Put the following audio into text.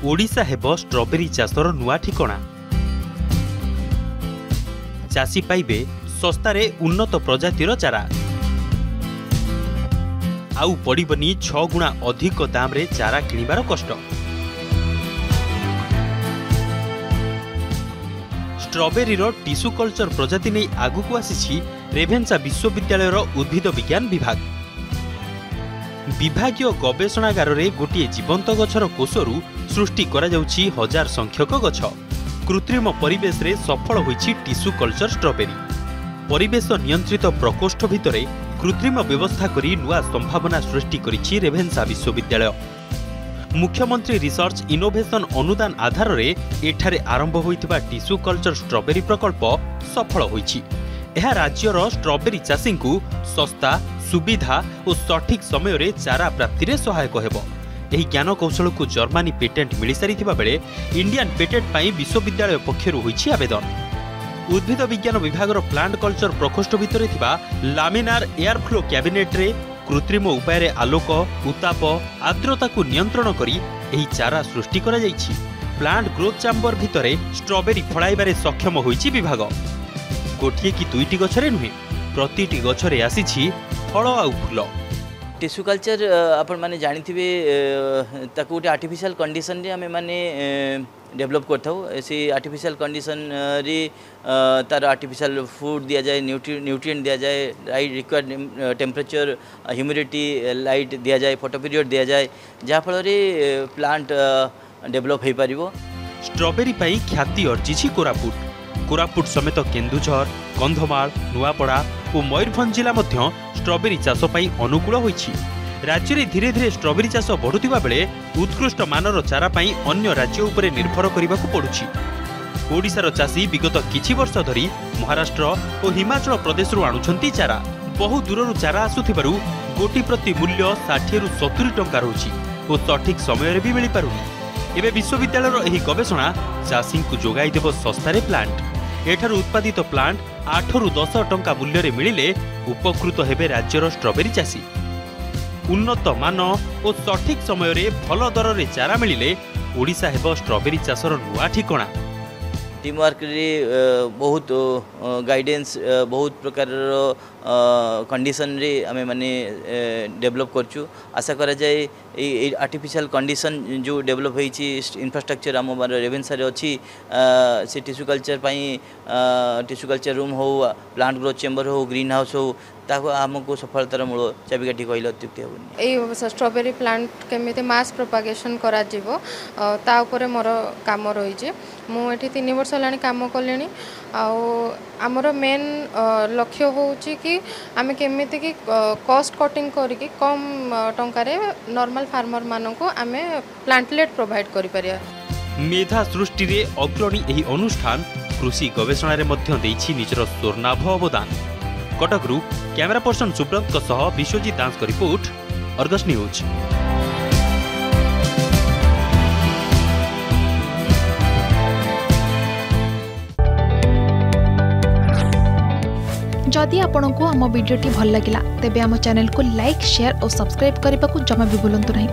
ओडिशा हेबो स्ट्रॉबेरी चाषर नुआ ठिकणा। चाषी पाइबे सस्तारे उन्नत प्रजातिर चारा, आउ पड़िबनी 6 गुणा अधिक दाम रे चारा किणिबार कष्ट। स्ट्रॉबेरी रो टिश्यू कल्चर प्रजाति नहीं आगुक आसी रेभेन्सा विश्वविद्यालय उद्भिद विज्ञान विभाग। विभागीय गवेषणागार रे गोटे जीवंत गछर कोषरु सृष्टि करा जाउछि हजार संख्यक गछ। कृत्रिम परिवेश रे सफल होइछि टिश्यू कल्चर स्ट्रॉबेरी। परिवेश नियंत्रित प्रकोष्ठ भितरे कृत्रिम व्यवस्था करी नुआ संभावना सृष्टि करिछि रेभेन्सा विश्वविद्यालय। मुख्यमंत्री रिसर्च इनोवेशन अनुदान आधार रे एठारे आरंभ होइतिबा टिश्यू कल्चर स्ट्रॉबेरी प्रकल्प सफल होइछि। एहा राज्यर स्ट्रॉबेरी चाषी को सस्ता सुविधा और सठिक समय रे चारा प्राप्ति रे सहायक हेबो। एही ज्ञान कौशल को जर्मनी पेटेंट मिल सारिथिबा बेले इंडियन पेटेंट पाई विश्वविद्यालय पक्षरु होइछि आवेदन। उद्भिद विज्ञान विभागर प्लांट कल्चर प्रकोष्ठ भितरे थिबा लामिनार एयर फ्लो कैबिनेट रे कृत्रिम उपाय रे आलोक उताप आर्द्रता को नियंत्रण करी एही चारा सृष्टि करा जाइछि। प्लांट ग्रोथ चैम्बर भितरे स्ट्रॉबेरी फळाइबारे सक्षम होइछि विभाग। गोटिए कि दुईटी गछरे नुहे, प्रतिटी गछरे आसीछि फल आ फूल। टिश्यू कल्चर आपण माने जानिथिबे ताको गोटे आर्टिफिशियल कंडीशन रे आमे माने डेवलप करथाउ। से आर्टिफिशियल कंडीशन रे तार आर्टिफिशियल फूड दिया जाए, न्यूट्रिएंट दिया जाए, right required temperature humidity light दिया जाए, फोटो पीरियड दिया जाए, जहा फल रे प्लांट डेवलप हो पारिबो। स्ट्रॉबेरी पाई ख्याति अर्जिछि कोरापुट समेत केन्दुझर, कंधमाल, नुआपड़ा और मयूरभंज जिला मध्य स्ट्रॉबेरी चाष पाई अनुकूल होइछि। राज्य में धीरे धीरे स्ट्रॉबेरी चाष बढ़ुवा बेले उत्कृष्ट मानर चारा पाई अन्य राज्य उपरे निर्भर करने पड़ुछि। ओडिशार चाषी विगत किछि वर्ष धरी महाराष्ट्र और हिमाचल प्रदेश आणुछंती चारा। बहु दूररू चारा आसुथिबारु गोटी प्रति मूल्य 60 रु 70 टंका रहुछि और सठिक समय भी मिल पारुनी। एबे विश्वविद्यालयर एही गवेषणा चाषी को जोगाई देव सस्तारे प्लांट। एठारु उत्पादित प्लांट 8 रु 10 टंका मूल्य रे मिलिले उपकृत हेबे राज्यर स्ट्रॉबेरी चाषी। उन्नत मान और सठिक समय रे भल दर रे चारा मिलिले ओडिशा हेबो स्ट्रॉबेरी चाषर नुआ ठिकणा। टीम वर्क रे बहुत गाइडेंस बहुत प्रकार कंडीशन रे आमे माने डेवलप करछु। आशा करा जाए ए आर्टिफिशियल कंडीशन जो डेवलप होईछि इंफ्रास्ट्रक्चर आम रेभेन्सा रे अछि से टिश्यू कल्चर पाई टिश्यू कल्चर रूम हो, प्लांट ग्रोथ चेम्बर हो, ग्रीन हाउस हो, ताको हमको सफलतार मूल चाबिकाठी कहले अत्युक्ति हेबनी। ए स्ट्रॉबेरी प्लांट केमिते मास प्रोपागेशन करा जिवो ता ऊपर मोर काम रही जे। मु एठी 3 वर्ष लानी काम कलेनी। आमर मेन लक्ष्य होउछि कि आमे केमिते कि कॉस्ट कटिंग करिकि कम टंकारे नॉर्मल फार्मर मानको आमे प्लांटलेट प्रोवाइड करि परिया। मेधा सृष्टि रे अग्रणी एही अनुष्ठान कृषि गवेषणा रे मध्य देछि निजर स्वर्णाभ अवदान। कटकरू कैमरा पर्सन सुब्रत सह विश्वजीत दास का रिपोर्ट, अर्गस न्यूज। जदि आपंक आम भिडी भल लगा तेब आम चैनल को लाइक, शेयर और सब्सक्राइब करने को जमा भी भूलु नहीं।